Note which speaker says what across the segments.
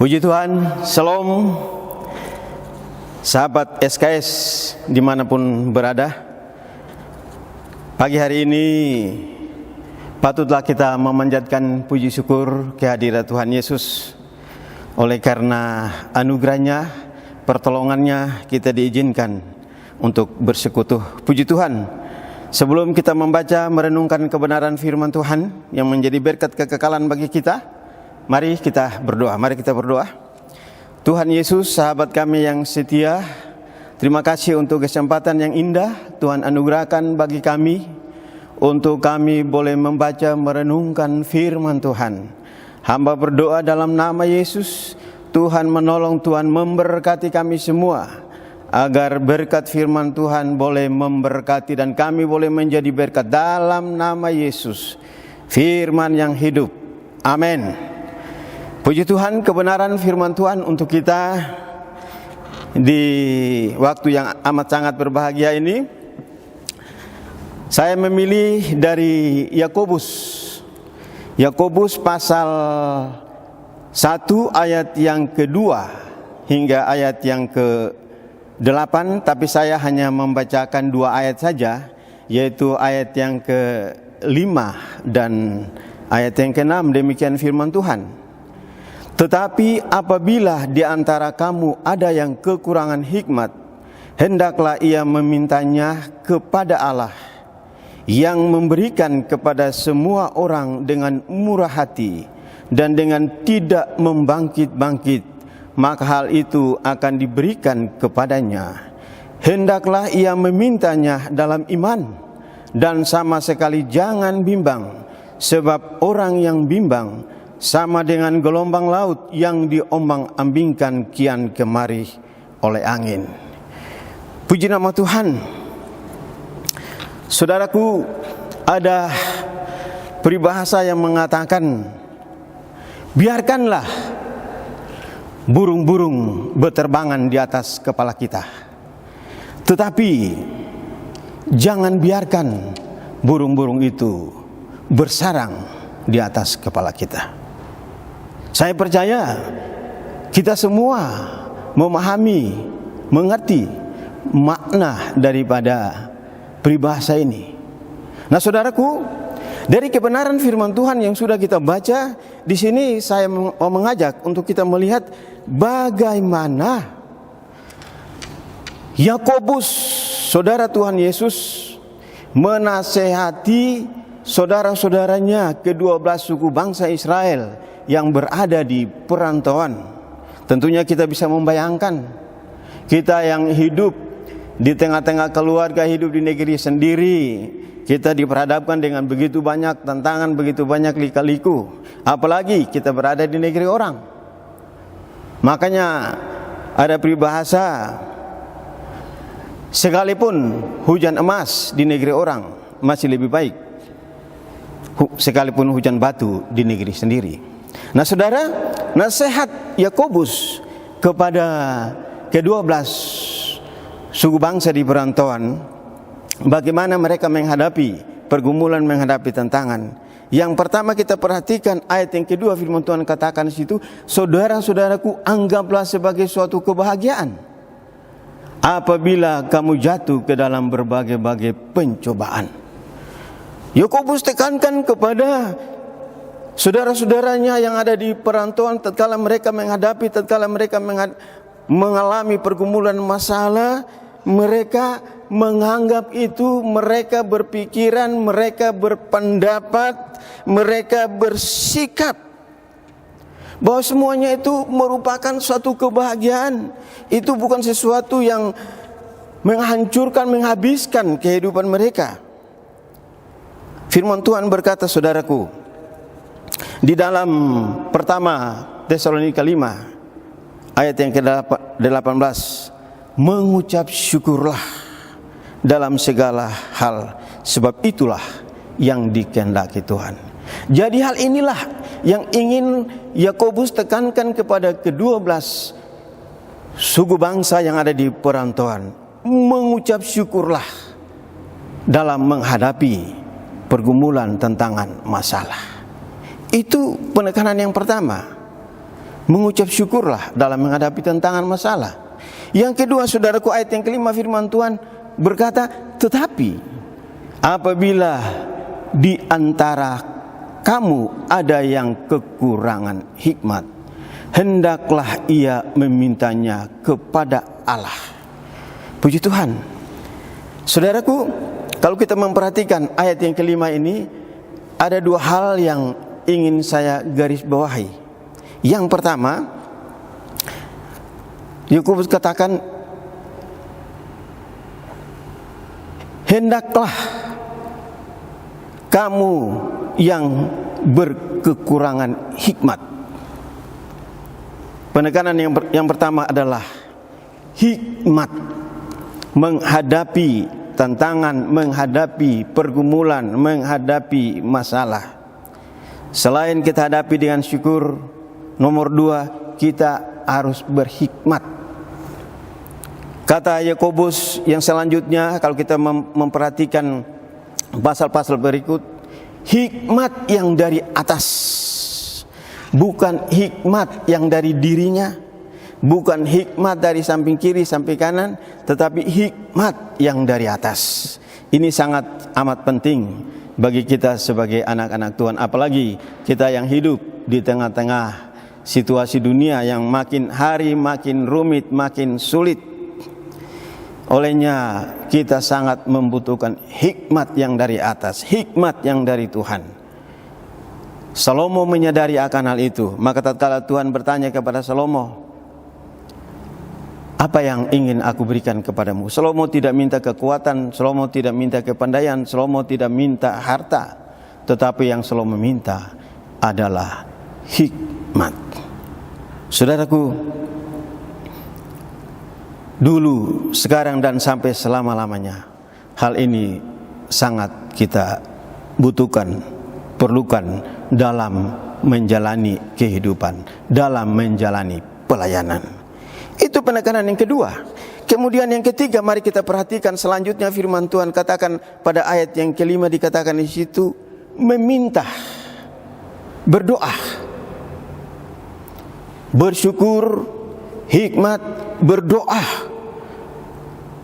Speaker 1: Puji Tuhan, Shalom, sahabat SKS dimanapun berada. Pagi hari ini patutlah kita memanjatkan puji syukur kehadirat Tuhan Yesus. Oleh karena anugerahnya, pertolongannya, kita diizinkan untuk bersekutu. Puji Tuhan. Sebelum kita membaca merenungkan kebenaran firman Tuhan yang menjadi berkat kekekalan bagi kita, mari kita berdoa. Tuhan Yesus, sahabat kami yang setia, terima kasih untuk kesempatan yang indah Tuhan anugerahkan bagi kami untuk kami boleh membaca merenungkan firman Tuhan. Hamba berdoa dalam nama Yesus, Tuhan menolong, Tuhan memberkati kami semua, agar berkat firman Tuhan boleh memberkati dan kami boleh menjadi berkat dalam nama Yesus, firman yang hidup. Amin. Puji Tuhan, kebenaran firman Tuhan untuk kita di waktu yang amat sangat berbahagia ini. Saya memilih dari Yakobus pasal 1 ayat yang kedua hingga ayat yang ke-8, tapi saya hanya membacakan 2 ayat saja, yaitu ayat yang ke-5 dan ayat yang ke-6. Demikian firman Tuhan. Tetapi apabila di antara kamu ada yang kekurangan hikmat, hendaklah ia memintanya kepada Allah, yang memberikan kepada semua orang dengan murah hati dan dengan tidak membangkit-bangkit, maka hal itu akan diberikan kepadanya. Hendaklah ia memintanya dalam iman, dan sama sekali jangan bimbang, sebab orang yang bimbang sama dengan gelombang laut yang diombang-ambingkan kian kemari oleh angin. Puji nama Tuhan. Saudaraku, ada peribahasa yang mengatakan, biarkanlah burung-burung berterbangan di atas kepala kita, tetapi jangan biarkan burung-burung itu bersarang di atas kepala kita. Saya percaya kita semua memahami, mengerti makna daripada peribahasa ini. Nah, saudaraku, dari kebenaran firman Tuhan yang sudah kita baca, di sini saya mau mengajak untuk kita melihat bagaimana Yakobus, saudara Tuhan Yesus, menasehati saudara-saudaranya ke-12 suku bangsa Israel yang berada di perantauan. Tentunya kita bisa membayangkan, kita yang hidup di tengah-tengah keluarga, hidup di negeri sendiri, kita diperhadapkan dengan begitu banyak tantangan, begitu banyak lika-liku. Apalagi kita berada di negeri orang. Makanya ada peribahasa, sekalipun hujan emas di negeri orang masih lebih baik sekalipun hujan batu di negeri sendiri. Nah, saudara, nasihat Yakobus kepada ke-12 suku bangsa di perantauan, bagaimana mereka menghadapi pergumulan, menghadapi tantangan. Yang pertama kita perhatikan ayat yang kedua, firman Tuhan katakan di situ, saudara-saudaraku, anggaplah sebagai suatu kebahagiaan apabila kamu jatuh ke dalam berbagai-bagai pencobaan. Yakobus tekankan kepada saudara-saudaranya yang ada di perantauan, tatkala mereka mengalami pergumulan masalah, mereka menganggap itu, mereka berpikiran, mereka berpendapat, mereka bersikap bahwa semuanya itu merupakan suatu kebahagiaan. Itu bukan sesuatu yang menghancurkan, menghabiskan kehidupan mereka. Firman Tuhan berkata, saudaraku, di dalam pertama Tesalonika 5 ayat yang ke-18, mengucap syukurlah dalam segala hal, sebab itulah yang dikehendaki Tuhan. Jadi hal inilah yang ingin Yakobus tekankan kepada ke-12 suku bangsa yang ada di perantauan. Mengucap syukurlah dalam menghadapi pergumulan, tantangan, masalah. Itu penekanan yang pertama. mengucap syukurlah dalam menghadapi tantangan masalah. Yang kedua, saudaraku, ayat yang kelima firman Tuhan berkata, tetapi apabila di antara kamu ada yang kekurangan hikmat, hendaklah ia memintanya kepada Allah. Puji Tuhan. Saudaraku, kalau kita memperhatikan ayat yang kelima ini, ada dua hal yang ingin saya garis bawahi. Yang pertama, Yakobus katakan, hendaklah kamu yang berkekurangan hikmat. Penekanan yang pertama adalah hikmat menghadapi tantangan, menghadapi pergumulan, menghadapi masalah. Selain kita hadapi dengan syukur, nomor dua, kita harus berhikmat. Kata Yakobus yang selanjutnya, kalau kita memperhatikan pasal-pasal berikut, hikmat yang dari atas, bukan hikmat yang dari dirinya, bukan hikmat dari samping kiri sampai kanan, tetapi hikmat yang dari atas. Ini sangat amat penting bagi kita sebagai anak-anak Tuhan, apalagi kita yang hidup di tengah-tengah situasi dunia yang makin hari makin rumit, makin sulit. Olehnya kita sangat membutuhkan hikmat yang dari atas, hikmat yang dari Tuhan. Salomo menyadari akan hal itu. Maka tatkala Tuhan bertanya kepada Salomo, apa yang ingin aku berikan kepadamu? Salomo tidak minta kekuatan, Salomo tidak minta kepandaian, Salomo tidak minta harta, tetapi yang Salomo minta adalah hikmat. Saudaraku, dulu, sekarang, dan sampai selama-lamanya, hal ini sangat kita butuhkan, perlukan dalam menjalani kehidupan, dalam menjalani pelayanan. Itu penekanan yang kedua. Kemudian yang ketiga, mari kita perhatikan selanjutnya firman Tuhan katakan pada ayat yang kelima, dikatakan di situ meminta, berdoa, bersyukur, hikmat, berdoa.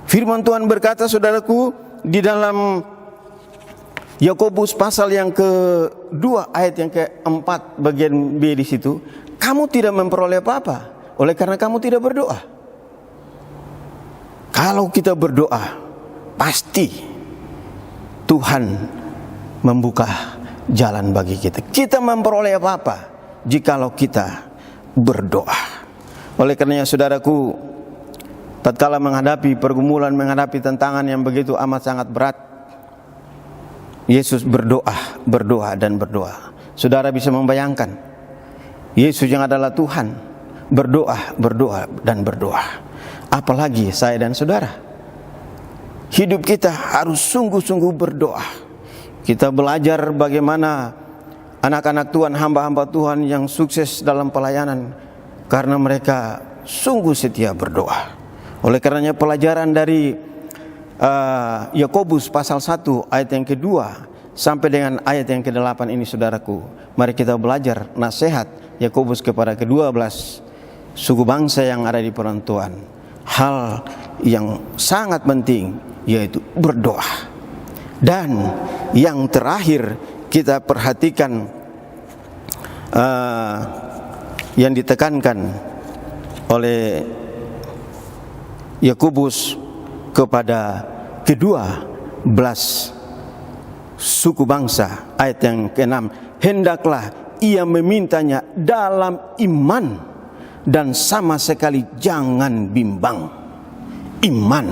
Speaker 1: Firman Tuhan berkata, saudaraku, di dalam Yakobus pasal yang kedua ayat yang keempat bagian B di situ, kamu tidak memperoleh apa-apa oleh karena kamu tidak berdoa. Kalau kita berdoa, pasti Tuhan membuka jalan bagi kita. Kita memperoleh apa-apa jikalau kita berdoa. Oleh karenanya, saudaraku, tatkala menghadapi pergumulan, menghadapi tantangan yang begitu amat sangat berat, Yesus berdoa, berdoa, dan berdoa. Saudara bisa membayangkan Yesus yang adalah Tuhan berdoa, berdoa, dan berdoa. Apalagi saya dan saudara, hidup kita harus sungguh-sungguh berdoa. Kita belajar bagaimana anak-anak Tuhan, hamba-hamba Tuhan yang sukses dalam pelayanan, karena mereka sungguh setia berdoa. Oleh karenanya pelajaran dari Yakobus pasal 1 ayat yang kedua sampai dengan ayat yang ke-8 ini, saudaraku, mari kita belajar nasihat Yakobus kepada ke-12 suku bangsa yang ada di perantauan. Hal yang sangat penting yaitu berdoa. Dan yang terakhir kita perhatikan yang ditekankan oleh Yakobus kepada ke-12 suku bangsa, ayat yang ke-6, hendaklah ia memintanya dalam iman dan sama sekali jangan bimbang. Iman,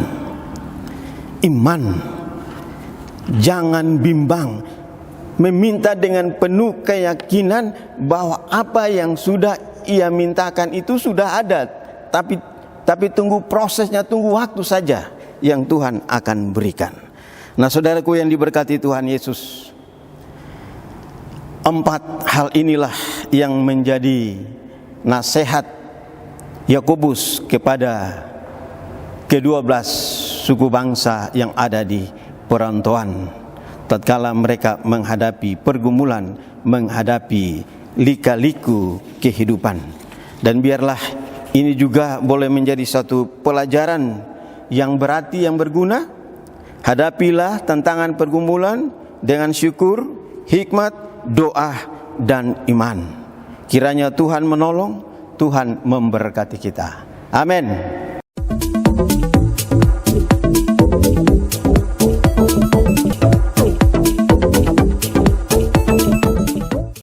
Speaker 1: jangan bimbang. Meminta dengan penuh keyakinan bahwa apa yang sudah ia mintakan itu sudah ada, tapi tunggu prosesnya, tunggu waktu saja yang Tuhan akan berikan. Nah, saudaraku yang diberkati Tuhan Yesus, 4 hal inilah yang menjadi nasihat Yakobus kepada ke-12 suku bangsa yang ada di perantauan tatkala mereka menghadapi pergumulan, menghadapi lika-liku kehidupan. Dan biarlah ini juga boleh menjadi satu pelajaran yang berarti, yang berguna. Hadapilah tantangan pergumulan dengan syukur, hikmat, doa, dan iman. Kiranya Tuhan menolong, Tuhan memberkati kita. Amin.